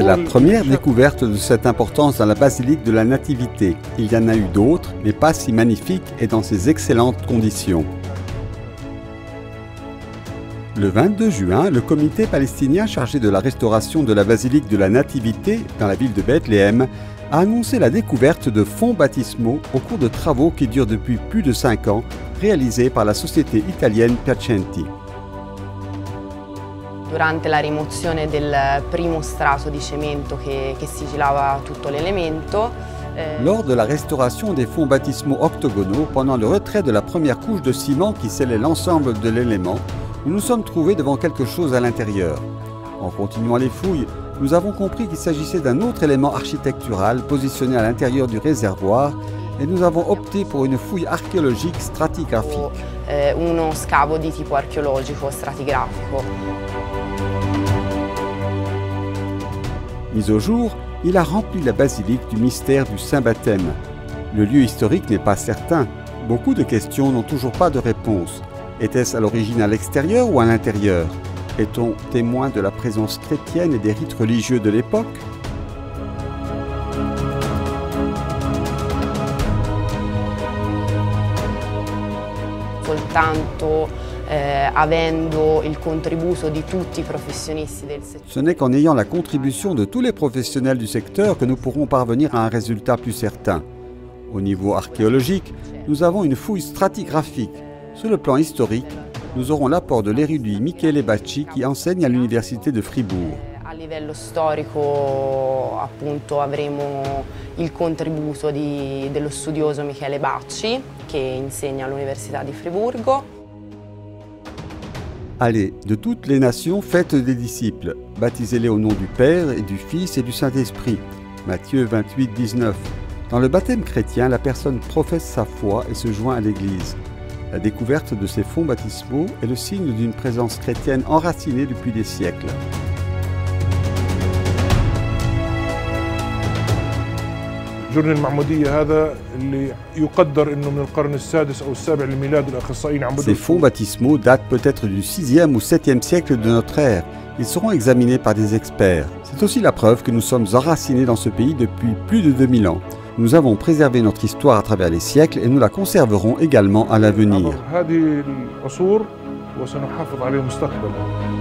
C'est la première découverte de cette importance dans la basilique de la Nativité. Il y en a eu d'autres, mais pas si magnifiques et dans ces excellentes conditions. Le 22 juin, le comité palestinien chargé de la restauration de la basilique de la Nativité dans la ville de Bethléem a annoncé la découverte de fonds baptismaux au cours de travaux qui durent depuis plus de 5 ans, réalisés par la société italienne Piacenti. Durante la rimozione del primo strato di cemento che sigillava tutto l'elemento. Lors de la restauration des fonds baptismaux octogonaux, pendant le retrait de la première couche de ciment qui scellait l'ensemble de l'élément, nous nous sommes trouvés devant quelque chose à l'intérieur. En continuant les fouilles, nous avons compris qu'il s'agissait d'un autre élément architectural positionné à l'intérieur du réservoir et nous avons opté pour une fouille archéologique stratigraphique. Uno scavo di tipo archeologico stratigrafico. Mis au jour, il a rempli la basilique du mystère du Saint-Baptême. Le lieu historique n'est pas certain. Beaucoup de questions n'ont toujours pas de réponse. Était-ce à l'origine à l'extérieur ou à l'intérieur? Est-on témoin de la présence chrétienne et des rites religieux de l'époque? Soltanto avendo il contributo di tutti i professionisti del settore. Ce n'est qu'en ayant la contribution de tous les professionnels du secteur que nous pourrons parvenir à un résultat plus certain. Au niveau archéologique, nous avons une fouille stratigraphique. Sur le plan historique, nous aurons l'apport de l'érudit Michele Bacci qui enseigne à l'université de Fribourg. A livello storico, appunto, avremo il contributo dello studioso Michele Bacci che insegna all'Università di Friburgo. Allez, de toutes les nations, faites des disciples. Baptisez-les au nom du Père et du Fils et du Saint-Esprit. Matthieu 28, 19. Dans le baptême chrétien, la personne professe sa foi et se joint à l'Église. La découverte de ces fonds baptismaux est le signe d'une présence chrétienne enracinée depuis des siècles. جرن المعمودية هذا اللي يقدر إنه من القرن السادس أو السابع للميلاد الأخصائيين عم بدوا. Ces fonds baptismaux datent peut-être du 6e ou 7e siècle de notre ère. Ils seront examinés par des experts. C'est aussi la preuve que nous sommes enracinés dans ce pays depuis plus de 2000 ans. Nous avons préservé notre histoire à travers les siècles et nous la conserverons également à l'avenir. هذه العصور وسنحافظ عليه مستقبلا.